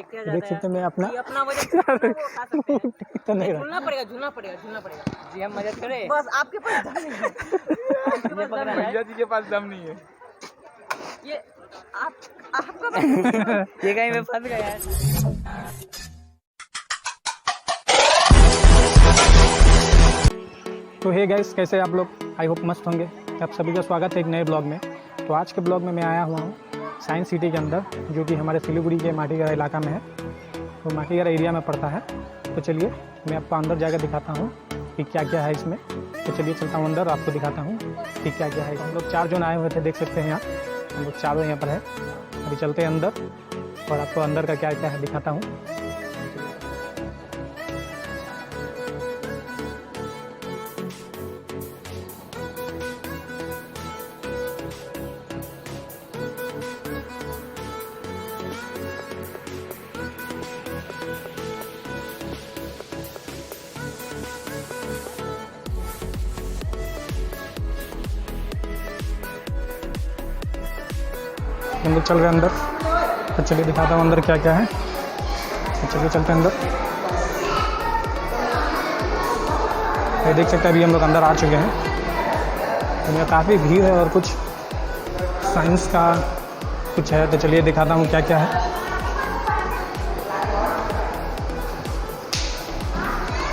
देख सकते हैं मैं अपना अपना वजन तो नहीं रहा। झूलना पड़ेगा जी। हम मदद करें बस, आपके पास दम नहीं है। भैया जी के पास दम नहीं है। ये आपका ये कहीं में फंस गया है। तो हे गाइस, कैसे आप लोग? आई होप मस्त होंगे। आप सभी का स्वागत है एक नए ब्लॉग में। तो आज के ब्लॉग में मैं आया हुआ हूँ साइंस सिटी के अंदर, जो कि हमारे सिलीगुड़ी के माटीगढ़ इलाका में है। तो माटीगढ़ एरिया में पड़ता है। तो चलिए मैं आपको अंदर जाकर दिखाता हूँ कि क्या क्या है इसमें। तो चलिए चलता हूँ अंदर, आपको दिखाता हूँ कि क्या क्या है। हम लोग 4 जन आए हुए थे, देख सकते हैं यहाँ हम लोग चारों यहाँ पर है। अभी चलते हैं अंदर और आपको अंदर का क्या क्या है दिखाता हूँ। हम लोग चल रहे हैं अंदर। तो चलिए दिखाता हूँ अंदर क्या क्या है। तो चलिए चलते हैं अंदर। ये देख सकते हैं अभी हम लोग अंदर आ चुके हैं। तो यहाँ काफ़ी भीड़ है और कुछ साइंस का कुछ है। तो चलिए दिखाता हूँ क्या क्या है।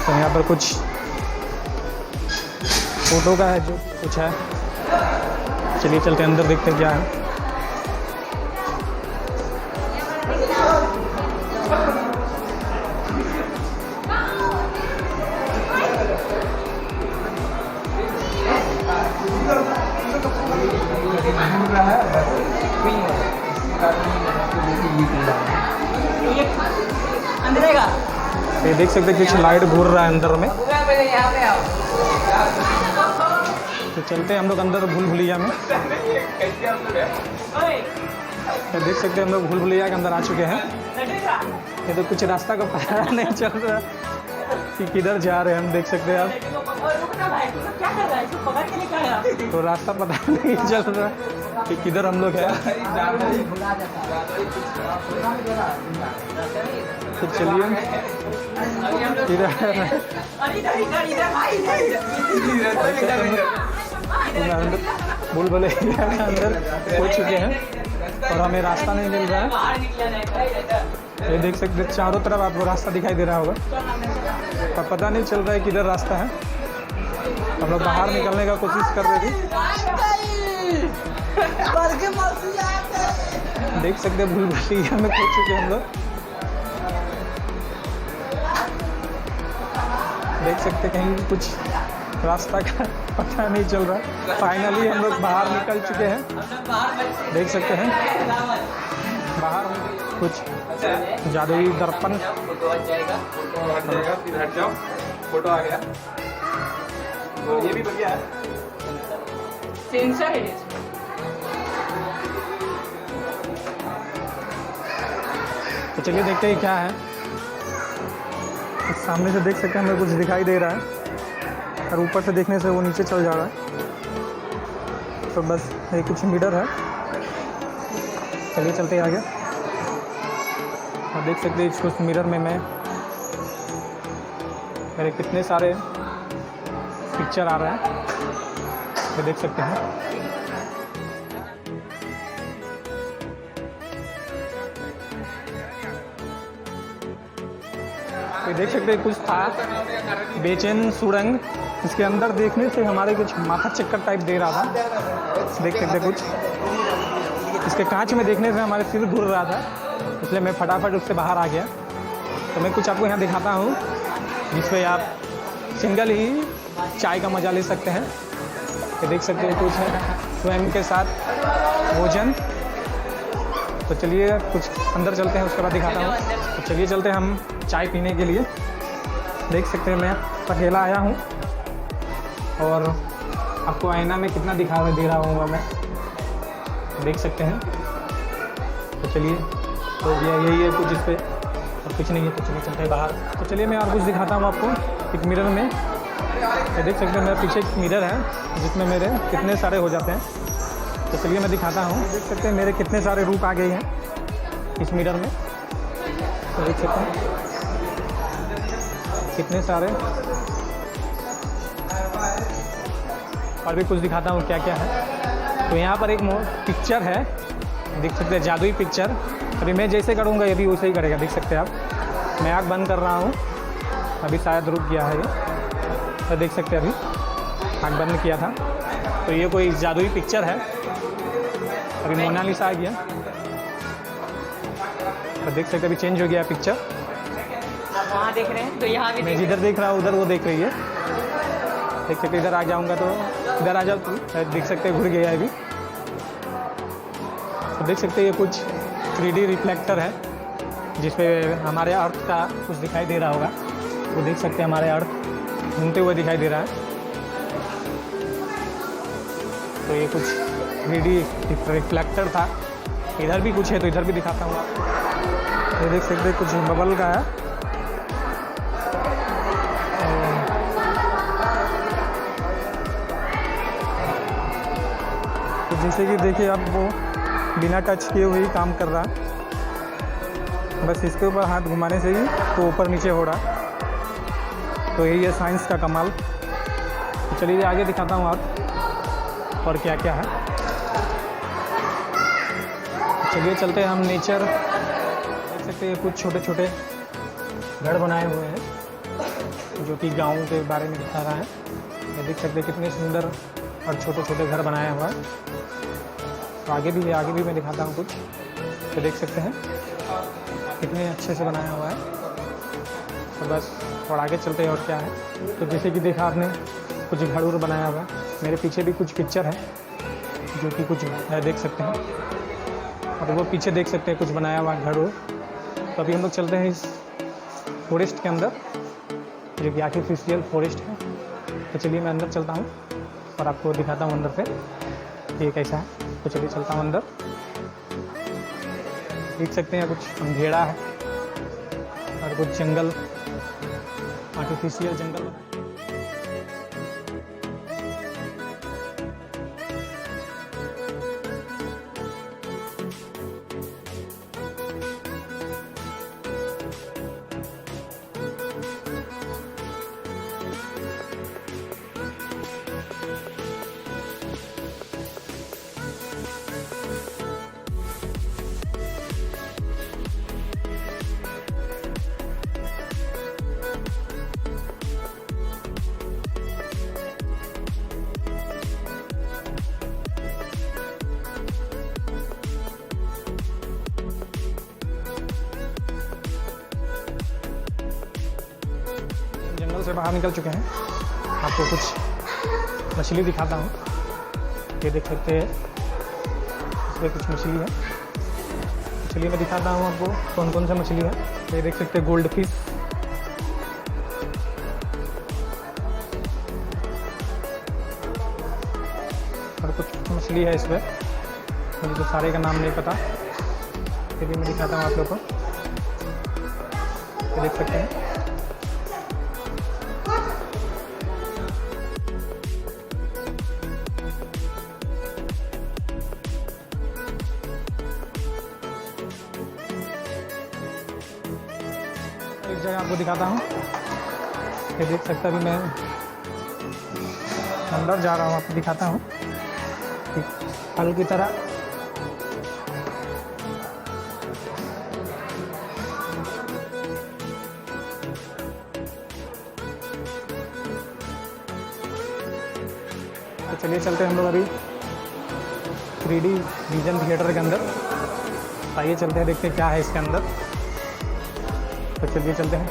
तो यहाँ पर कुछ फोटो का है, जो कुछ है। चलिए चलते हैं अंदर, देखते हैं क्या है। ये देख सकते हैं कुछ लाइट घूर रहा है अंदर में। तो चलते हैं हम लोग अंदर भूल भुलैया में। तो देख सकते हैं हम लोग भूल भुलैया के अंदर आ चुके हैं। ये तो कुछ रास्ता का पता नहीं चल रहा कि किधर जा रहे हैं हम, देख सकते हैं आप। तो रास्ता पता नहीं चल रहा कि किधर हम लोग हैं। तो चलिए भूल भुलैया के अंदर हो चुके हैं और हमें रास्ता नहीं मिल रहा है। ये देख सकते हैं चारों तरफ आपको रास्ता दिखाई दे रहा होगा, पर पता नहीं चल रहा है किधर रास्ता है। हम लोग बाहर निकलने का कोशिश कर रहे थे। देख सकते हैं भूल भुलैया में पहुंच चुके हैं हम लोग। देख सकते कहीं कुछ रास्ता का पता नहीं चल रहा। फाइनली हम लोग बाहर निकल चुके हैं। देख सकते हैं बाहर कुछ जादुई दर्पण। फोटो आ गया। तो ये भी बढ़िया है। सेंसर है। तो चलिए देखते हैं क्या है। सामने से देख सकते हैं हमें कुछ दिखाई दे रहा है और ऊपर से देखने से वो नीचे चल जा रहा है। तो बस ये कुछ मिरर है। चलिए चलते हैं आगे। और देख सकते हैं कुछ मिरर में मेरे कितने सारे पिक्चर आ रहा है, ये देख सकते हैं। तो देख सकते हैं कुछ था बेचैन सुरंग। इसके अंदर देखने से हमारे कुछ माथा चक्कर टाइप दे रहा था। देख सकते कुछ इसके कांच में देखने से हमारे सिर घूर रहा था, इसलिए मैं फटाफट उससे बाहर आ गया। तो मैं कुछ आपको यहाँ दिखाता हूँ जिसपे आप सिंगल ही चाय का मज़ा ले सकते हैं। ये देख सकते हैं कुछ है स्वयं के साथ भोजन। तो चलिए कुछ अंदर चलते हैं, उसके बाद दिखाता हूँ। तो चलिए चलते हैं हम चाय पीने के लिए। देख सकते हैं मैं अकेला आया हूँ और आपको आईना में कितना दिखावा दे रहा हूँ मैं, देख सकते हैं। तो चलिए, तो यही है कुछ इस पर और कुछ नहीं है। तो चलिए चलते हैं बाहर। तो चलिए मैं और कुछ दिखाता हूँ आपको एक मिरर में। तो देख सकते हैं मेरे पीछे एक मिरर है जिसमें मेरे कितने सारे हो जाते हैं। तो चलिए मैं दिखाता हूँ। देख सकते हैं मेरे कितने सारे रूप आ गए हैं इस मिरर में। तो देख सकते हैं कितने सारे, और भी कुछ दिखाता हूँ क्या क्या है। तो यहाँ पर एक पिक्चर है, देख सकते हैं, जादुई पिक्चर। अभी मैं जैसे करूँगा ये भी वैसे ही करेगा, देख सकते हैं आप। मैं आँख बंद कर रहा हूँ, अभी शायद रुक गया है ये, तो देख सकते हैं अभी आँख बंद किया था। तो ये कोई जादुई पिक्चर है, अभी मोनालिसा आ गया, तो देख सकते हैं अभी चेंज हो गया पिक्चर। आप वहाँ देख रहे हैं तो यहाँ भी मैं जिधर देख रहा हूँ उधर वो देख रही है, देख सकते इधर आ जाऊँगा तो इधर आ जाओ, देख सकते हैं घुर गया है अभी। तो देख सकते हैं ये कुछ 3D रिफ्लेक्टर है, जिसपे हमारे अर्थ का कुछ दिखाई दे रहा होगा। वो देख सकते हैं हमारे अर्थ घूमते हुए दिखाई दे रहा है। तो ये कुछ 3D रिफ्लेक्टर था। इधर भी कुछ है तो इधर भी दिखाता हूँ। ये देख सकते हैं कुछ बबल का है। तो जैसे कि देखिए आप, वो बिना टच किए हुए ही काम कर रहा है, बस इसके ऊपर हाथ घुमाने से ही तो ऊपर नीचे हो रहा। तो यही है साइंस का कमाल। तो चलिए आगे दिखाता हूँ आप और क्या क्या है। चलिए चलते हैं हम नेचर। देख सकते हैं कुछ छोटे छोटे घर बनाए हुए हैं जो कि गाँव के बारे में दिखा रहा है। ये देख सकते हैं कितने सुंदर और छोटे छोटे घर बनाया हुआ है। तो आगे भी मैं दिखाता हूँ कुछ, तो देख सकते हैं कितने अच्छे से बनाया हुआ है। तो बस और आगे चलते हैं और क्या है। तो जैसे कि देखा आपने कुछ घर उर बनाया हुआ है। मेरे पीछे भी कुछ पिक्चर है जो कि कुछ है, देख सकते हैं। और वो पीछे देख सकते हैं कुछ बनाया हुआ घर उर। तो अभी हम लोग चलते हैं इस फॉरेस्ट के अंदर, जो कि आर्टिफिशियल फॉरेस्ट है। तो चलिए मैं अंदर चलता हूँ और आपको दिखाता हूँ अंदर से ये कैसा है। तो चलिए चलता हूँ अंदर। देख सकते हैं कुछ अंधेरा है और कुछ जंगल, आर्टिफिशियल जंगल। जंगल से बाहर निकल चुके हैं। आपको कुछ मछली दिखाता हूँ। ये देख सकते हैं इसमें कुछ मछली है। मछली में दिखाता हूँ आपको कौन कौन सा मछली है। ये देख सकते हैं गोल्ड फिश, और कुछ मछली है इसमें, मुझे तो सारे का नाम नहीं पता, फिर भी मैं दिखाता हूँ आप लोग को। ये देख सकते हैं एक जगह आपको दिखाता हूँ। ये देख सकते अभी मैं अंदर जा रहा हूँ, आपको दिखाता हूँ फल की तरह। तो चलिए चलते हैं हम लोग अभी 3D विजन थिएटर के अंदर। आइए चलते हैं, देखते हैं क्या है इसके अंदर। तो चलिए चलते हैं।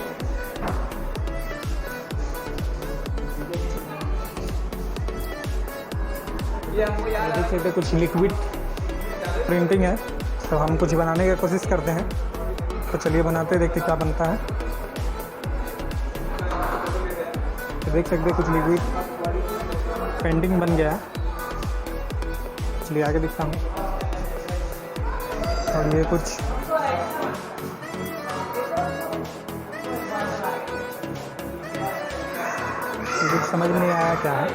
ये देख सकते कुछ लिक्विड प्रिंटिंग है, तो हम कुछ बनाने की कोशिश करते हैं। तो चलिए बनाते हैं, देखते क्या बनता है। तो देख सकते कुछ लिक्विड पेंटिंग बन गया है। चलिए आगे दिखता हूँ। और ये कुछ समझ में नहीं आया क्या है।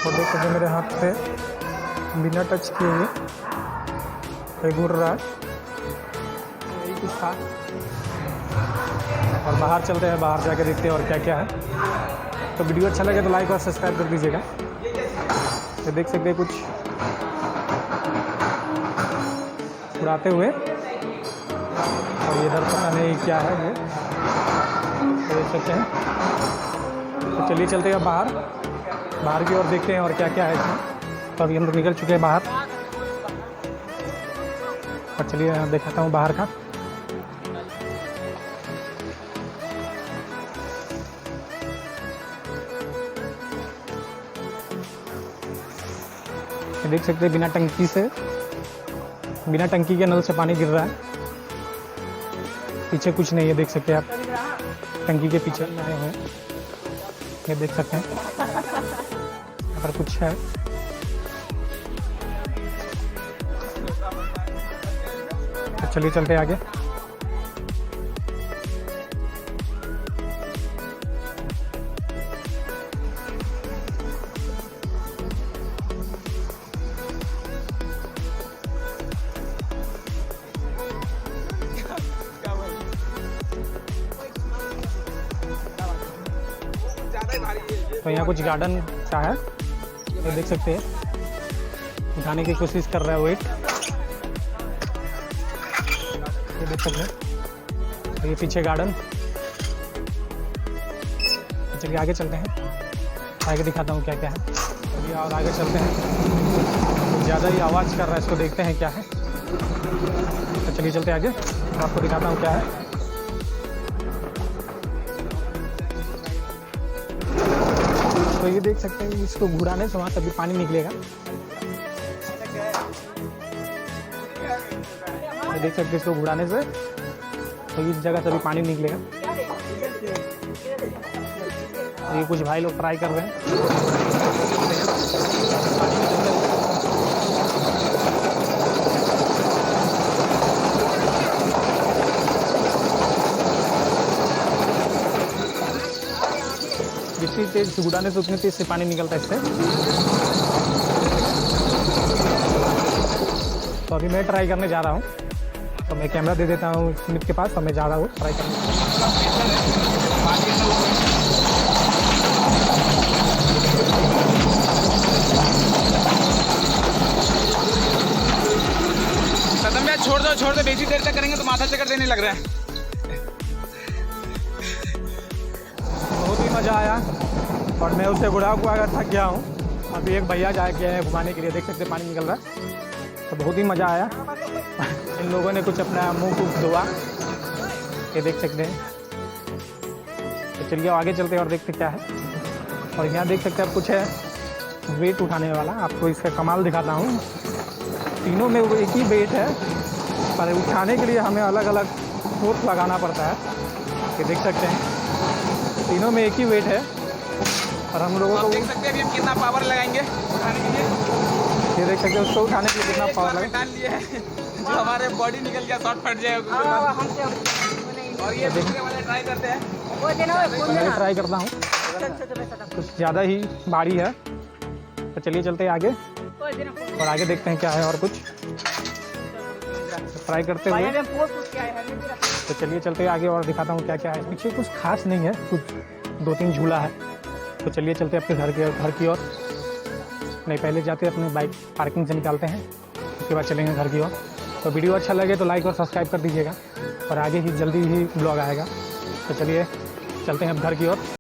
और देख सकते हैं मेरे हाथ से बिना टच किए हुए कोई घूर रहा है, यही कुछ था। और बाहर चलते हैं, बाहर जाके देखते हैं और क्या क्या है। तो वीडियो अच्छा लगे तो लाइक और सब्सक्राइब कर दीजिएगा। तो देख सकते हैं कुछ उड़ाते हुए, और इधर पता नहीं क्या है ये, तो देख सकते हैं। तो चलिए चलते हैं अब बाहर की ओर देखते हैं और क्या क्या है इसमें। तो अभी हम लोग निकल चुके हैं बाहर, और चलिए दिखाता हूँ बाहर का। देख सकते हैं बिना टंकी के नल से पानी गिर रहा है। पीछे कुछ नहीं है, देख सकते हैं आप, टंकी के पीछे आए हुए हैं, ये देख सकते हैं। अगर कुछ है तो चलिए चलते हैं आगे। तो यहाँ कुछ गार्डन सा है, ये देख सकते हैं। उठाने की कोशिश कर रहा है वेट, ये देख सकते हैं। तो ये पीछे गार्डन, चलिए आगे चलते हैं, आगे दिखाता हूँ क्या क्या है। चलिए और आगे चलते हैं। कुछ ज़्यादा ही आवाज़ कर रहा है, इसको देखते हैं क्या है। तो चलिए चलते आगे, आपको दिखाता हूँ क्या है। तो ये देख सकते हैं, इसको घुराने से वहाँ तभी पानी निकलेगा। ये देख सकते हैं, इसको घुराने से तो इस जगह से भी पानी निकलेगा। ये कुछ भाई लोग ट्राई कर रहे हैं। जितनी तेज घुराने से उतनी तेज से पानी निकलता है इससे। तो अभी मैं ट्राई करने जा रहा हूँ, तो मैं कैमरा दे देता हूँ स्मिथ के पास, और मैं जा रहा हूँ ट्राई करने। सदम यार छोड़ दो, बेसी देर तक करेंगे तो माथा चक्कर देने लग रहा है। बहुत ही मज़ा आया, और मैं उससे गुड़ाव को अगर थक गया हूँ। अभी एक भैया जाके हैं घुमाने के लिए, देख सकते पानी निकल रहा है। तो बहुत ही मज़ा आया। इन लोगों ने कुछ अपना मुंह को धोआ, ये देख सकते हैं। तो चलिए आगे चलते हैं और देखते क्या है। और यहाँ देख सकते हैं आप, कुछ है वेट उठाने वाला। आपको इसका कमाल दिखाता हूँ। तीनों में वो एक ही वेट है, पर उठाने के लिए हमें अलग अलग फोर्स लगाना पड़ता है। ये देख सकते हैं, तीनों में एक ही वेट है, और हम लोगों को देख सकते हैं अभी हम कितना पावर लगाएंगे उठाने के लिए। ये देख सकते हैं, उसको उठाने के लिए कितना पावर लगा। डाल लिए है जो हमारे बॉडी निकल गया, शॉर्ट फट जाएगा। और ये दूसरे वाले ट्राई करते हैं। मैं ट्राई करता हूँ, कुछ ज़्यादा ही भारी है। तो चलिए चलते हैं आगे, और आगे देखते हैं क्या है और कुछ ट्राई करते हुए। तो चलिए चलते हैं आगे और दिखाता हूँ क्या क्या है। पीछे कुछ खास नहीं है, कुछ 2-3 झूला है। तो चलिए चलते हैं आपके घर की ओर। नहीं, पहले जाते अपने बाइक पार्किंग से निकालते हैं, उसके बाद चलेंगे घर की ओर। तो वीडियो अच्छा लगे तो लाइक और सब्सक्राइब कर दीजिएगा, और आगे ही जल्दी ही ब्लॉग आएगा। तो चलिए चलते हैं अब घर की ओर।